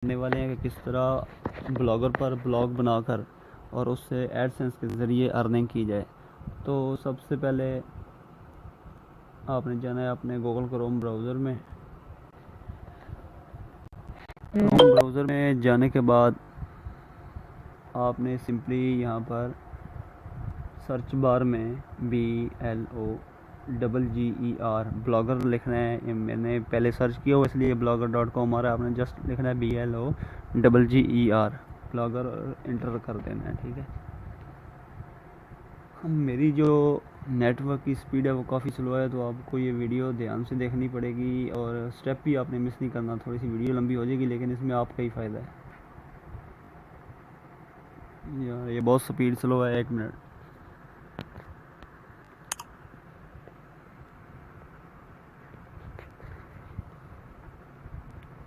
करने वाले हैं कि किस तरह ब्लॉगर पर ब्लॉग बनाकर और उससे एडसेंस के ज़रिए अर्निंग की जाए। तो सबसे पहले आपने जाना है अपने गूगल क्रोम ब्राउज़र में। क्रोम ब्राउज़र में जाने के बाद आपने सिंपली यहाँ पर सर्च बार में BLOGGER ब्लॉगर लिखना है। मैंने पहले सर्च किया हुआ इसलिए blogger.com आ रहा है। आपने जस्ट लिखना है BLOGGER ब्लॉगर इंटर कर देना है। ठीक है। मेरी जो नेटवर्क की स्पीड है वो काफ़ी स्लो है, तो आपको ये वीडियो ध्यान से देखनी पड़ेगी और स्टेप भी आपने मिस नहीं करना। थोड़ी सी वीडियो लंबी हो जाएगी लेकिन इसमें आपका ही फ़ायदा है। यार ये बहुत स्पीड स्लो है। 1 मिनट।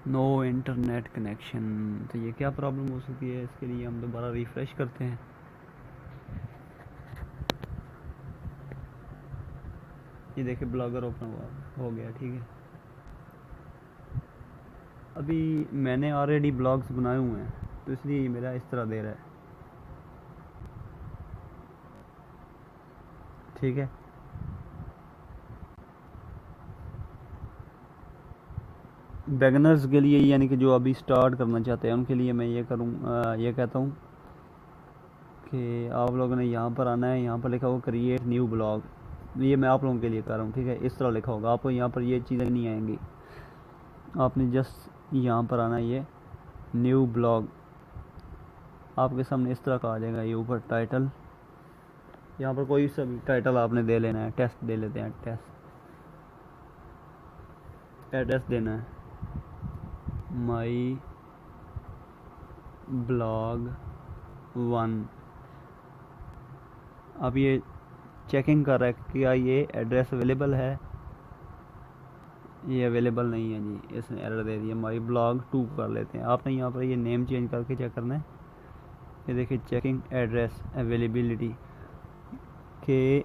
No internet connection. तो ये क्या प्रॉब्लम हो सकती है? इसके लिए हम दोबारा रिफ़्रेश करते हैं। ये देखिए ब्लॉगर ओपन हो गया। ठीक है। अभी मैंने ऑलरेडी ब्लॉग्स बनाए हुए हैं तो इसलिए ये मेरा इस तरह दे रहा है। ठीक है। बेगनर्स के लिए यानी कि जो अभी स्टार्ट करना चाहते हैं उनके लिए मैं ये ये कहता हूँ कि आप लोगों ने यहाँ पर आना है। यहाँ पर लिखा होगा क्रिएट न्यू ब्लॉग। ये मैं आप लोगों के लिए कर रहा हूँ। ठीक है। इस तरह लिखा होगा। आपको यहाँ पर ये चीज़ें नहीं आएंगी। आपने जस्ट यहाँ पर आना है। ये न्यू ब्लॉग आपके सामने इस तरह का आ जाएगा। ये ऊपर टाइटल, यहाँ पर कोई सा भी टाइटल आपने दे लेना है। टेस्ट दे लेते हैं। टेस्ट एड्रेस देना है माई ब्लॉग 1। अब ये चेकिंग कर रहा है कि क्या ये एड्रेस अवेलेबल है। ये अवेलेबल नहीं है जी, इसने एरर दे दिया। माई ब्लॉग 2 कर लेते हैं। आपने यहाँ पर ये नेम चेंज करके चेक करना है। ये देखिए चेकिंग एड्रेस अवेलेबिलिटी के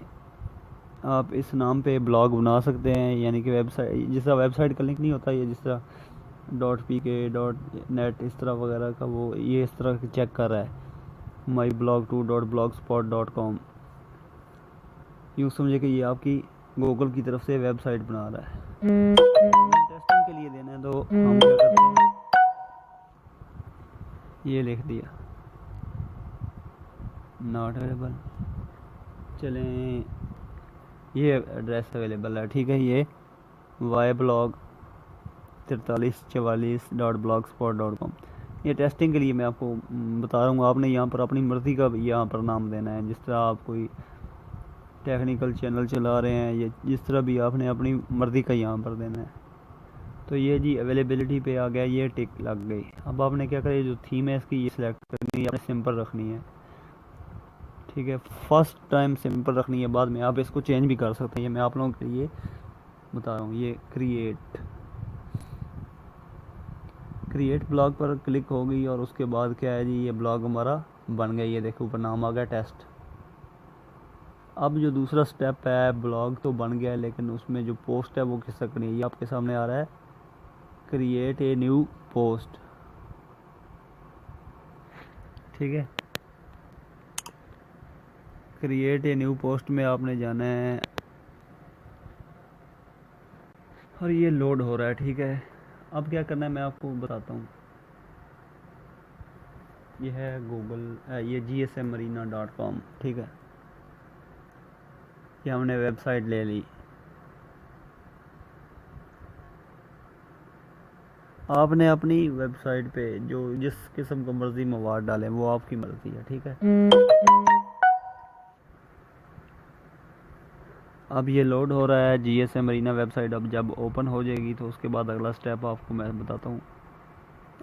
आप इस नाम पे ब्लॉग बना सकते हैं। यानी कि वेबसाइट, जिस तरह वेबसाइट का लिंक नहीं होता, ये जिस तरह .pk.net इस तरह वगैरह का, वो ये इस तरह चेक कर रहा है myblog2.blogspot.com। यूँ समझे कि ये आपकी गूगल की तरफ से वेबसाइट बना रहा है। टेस्टिंग के लिए देना है तो हम क्या करते हैं, ये लिख दिया नॉट अवेलेबल। चलें, ये एड्रेस अवेलेबल है। ठीक है। ये yblog4344.blogspot.com। ये टेस्टिंग के लिए मैं आपको बता रहा हूँ। आपने यहाँ पर अपनी मर्ज़ी का यहाँ पर नाम देना है। जिस तरह आप कोई टेक्निकल चैनल चला रहे हैं, ये जिस तरह भी आपने अपनी मर्ज़ी का यहाँ पर देना है। तो ये जी अवेलेबिलिटी पे आ गया, ये टिक लग गई। अब आपने क्या करें, जो थीम है इसकी ये सिलेक्ट करनी है, आपने सिंपल रखनी है। ठीक है। फर्स्ट टाइम सिंपल रखनी है, बाद में आप इसको चेंज भी कर सकते हैं। ये मैं आप लोगों के लिए बता रहा हूँ। ये क्रिएट ब्लॉग पर क्लिक हो गई और उसके बाद क्या है जी, ये ब्लॉग हमारा बन गया। ये देखो ऊपर नाम आ गया टेस्ट। अब जो दूसरा स्टेप है, ब्लॉग तो बन गया है लेकिन उसमें जो पोस्ट है वो किस तरह करनी है, ये आपके सामने आ रहा है क्रिएट ए न्यू पोस्ट। ठीक है। क्रिएट ए न्यू पोस्ट में आपने जाना है और ये लोड हो रहा है। ठीक है। अब क्या करना है मैं आपको बताता हूँ। ये है गूगल, ये gsmarina.com। ठीक है। ये हमने वेबसाइट ले ली। आपने अपनी वेबसाइट पे जो जिस किस्म का मर्जी मवाद डालें वो आपकी मर्जी है। ठीक है। अब ये लोड हो रहा है gsmarina वेबसाइट। अब जब ओपन हो जाएगी तो उसके बाद अगला स्टेप आपको मैं बताता हूँ।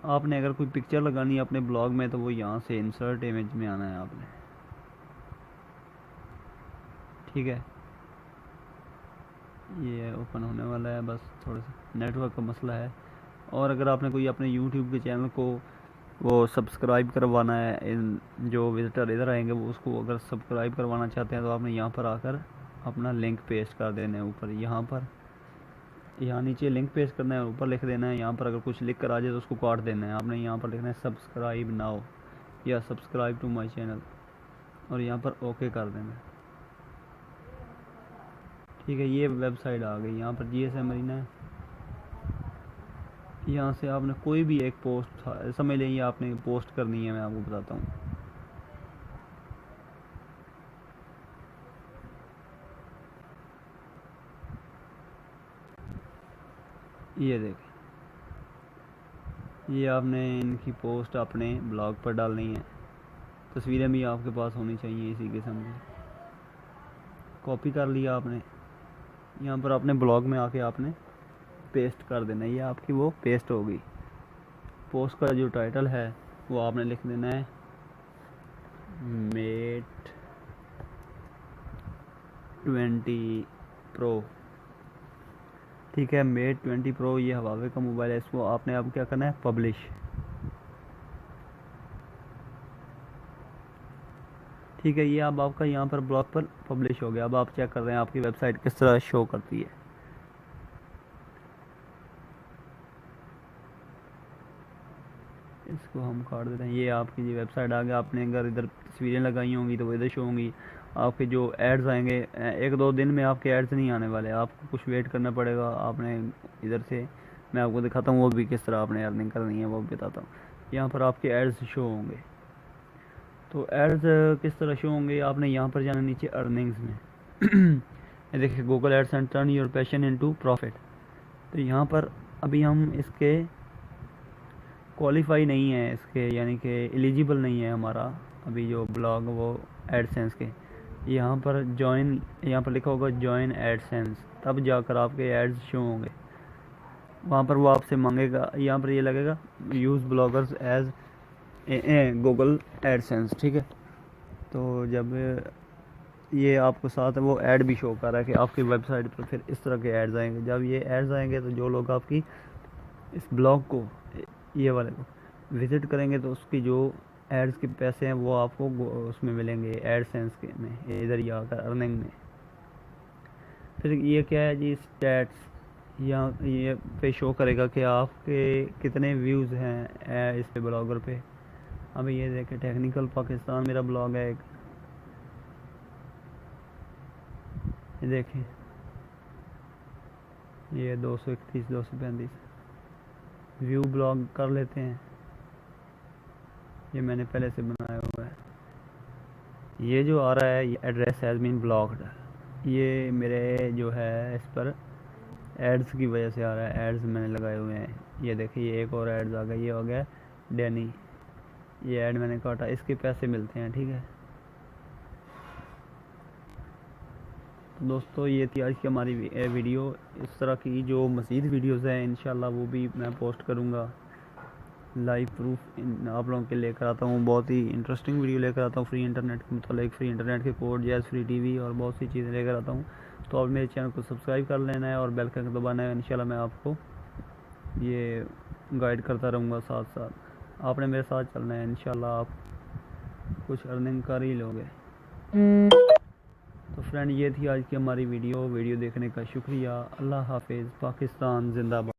आपने अगर कोई पिक्चर लगानी है अपने ब्लॉग में तो वो यहाँ से इंसर्ट इमेज में आना है आपने। ठीक है। ये ओपन होने वाला है, बस थोड़ा सा नेटवर्क का मसला है। और अगर आपने कोई अपने यूट्यूब के चैनल को वो सब्सक्राइब करवाना है, इन जो विजिटर इधर आएंगे वो उसको अगर सब्सक्राइब करवाना चाहते हैं तो आपने यहाँ पर आकर अपना लिंक पेस्ट कर देना है ऊपर यहाँ पर। यहाँ नीचे लिंक पेस्ट करना है, ऊपर लिख देना है। यहाँ पर अगर कुछ लिख कर आ जाए तो उसको काट देना है। आपने यहाँ पर लिखना है सब्सक्राइब नाउ या सब्सक्राइब टू माय चैनल, और यहाँ पर ओके कर देना है। ठीक है, ये वेबसाइट आ गई। यहाँ पर GSM मरीना है। यहाँ से आपने कोई भी एक पोस्ट समझ लें, ये आपने पोस्ट करनी है, मैं आपको बताता हूँ। ये देखें, ये आपने इनकी पोस्ट अपने ब्लॉग पर डालनी है। तस्वीरें भी आपके पास होनी चाहिए इसी किस्म की। कॉपी कर लिया आपने, यहाँ पर अपने ब्लॉग में आके आपने पेस्ट कर देना है। ये आपकी वो पेस्ट होगी। पोस्ट का जो टाइटल है वो आपने लिख देना है मेट 20 प्रो। ठीक है, मेट 20 प्रो ये हवावे का मोबाइल है। इसको आपने अब क्या करना है, पब्लिश। ठीक है, ये अब आपका यहाँ पर ब्लॉग पर पब्लिश हो गया। अब आप चेक कर रहे हैं आपकी वेबसाइट किस तरह शो करती है। इसको हम काट देते हैं। ये आपकी ये वेबसाइट आ गया। आपने अगर इधर तस्वीरें लगाई होंगी तो वो इधर शो होंगी। आपके जो एड्स आएंगे, 1-2 दिन में आपके एड्स नहीं आने वाले, आपको कुछ वेट करना पड़ेगा। आपने इधर से मैं आपको दिखाता हूँ वो भी किस तरह आपने अर्निंग करनी है, वो भी बताता हूँ। यहाँ पर आपके एड्स शो होंगे। तो एड्स किस तरह शो होंगे, आपने यहाँ पर जाना नीचे अर्निंग्स में। ये देखिए, Google ads and turn your passion into profit. तो यहाँ पर अभी हम इसके क्वालिफाई नहीं है, इसके यानी कि एलिजिबल नहीं है हमारा अभी जो ब्लॉग वो एडसेंस के। यहाँ पर जॉइन, यहाँ पर लिखा होगा जॉइन एडसेंस, तब जाकर आपके एड्स शो होंगे। वहाँ पर वो आपसे मांगेगा, यहाँ पर ये लगेगा use bloggers as Google AdSense. ठीक है, तो जब ये आपको साथ वो ऐड भी शो कर रहा है कि आपकी वेबसाइट पर फिर इस तरह के एड्स आएंगे। जब ये एड्स आएंगे तो जो लोग आपकी इस ब्लॉग को, ये वाले को विज़िट करेंगे तो उसकी जो एड्स के पैसे हैं वो आपको उसमें मिलेंगे, एडसेंस के में, इधर ही आकर अर्निंग में। फिर ये क्या है जी, स्टैट्स, यहाँ ये पे शो करेगा कि आपके कितने व्यूज़ हैं इस पे ब्लॉगर पे। अभी ये देखें, टेक्निकल पाकिस्तान मेरा ब्लॉग है एक, ये देखें, ये 231 235 व्यू ब्लॉग कर लेते हैं। ये मैंने पहले से बनाया हुआ है। ये जो आ रहा है, ये एड्रेस हैज़ बीन ब्लॉक्ड, ये मेरे जो है इस पर एड्स की वजह से आ रहा है। एड्स मैंने लगाए हुए हैं। ये देखिए, ये एक और एड्स आ गया, ये हो गया डैनी, ये ऐड मैंने काटा, इसके पैसे मिलते हैं। ठीक है, तो दोस्तों ये थी आज की हमारी वीडियो। इस तरह की जो मज़ीद वीडियोज़ हैं इंशाल्लाह वो भी मैं पोस्ट करूँगा। लाइव प्रूफ आप लोगों के लेकर आता हूँ, बहुत ही इंटरेस्टिंग वीडियो लेकर आता हूँ। फ्री इंटरनेट के मतलब फ्री इंटरनेट के कोड, जैज़ फ्री टीवी और बहुत सी चीज़ें लेकर आता हूँ। तो आप मेरे चैनल को सब्सक्राइब कर लेना है और बेल आइकन दबाना है। इंशाल्लाह मैं आपको ये गाइड करता रहूँगा साथ साथ। आपने मेरे साथ चलना है, इंशाल्लाह आप कुछ अर्निंग कर ही लोगे। तो फ्रेंड, ये थी आज की हमारी वीडियो देखने का शुक्रिया। अल्लाह हाफिज़। पाकिस्तान जिंदाबाद।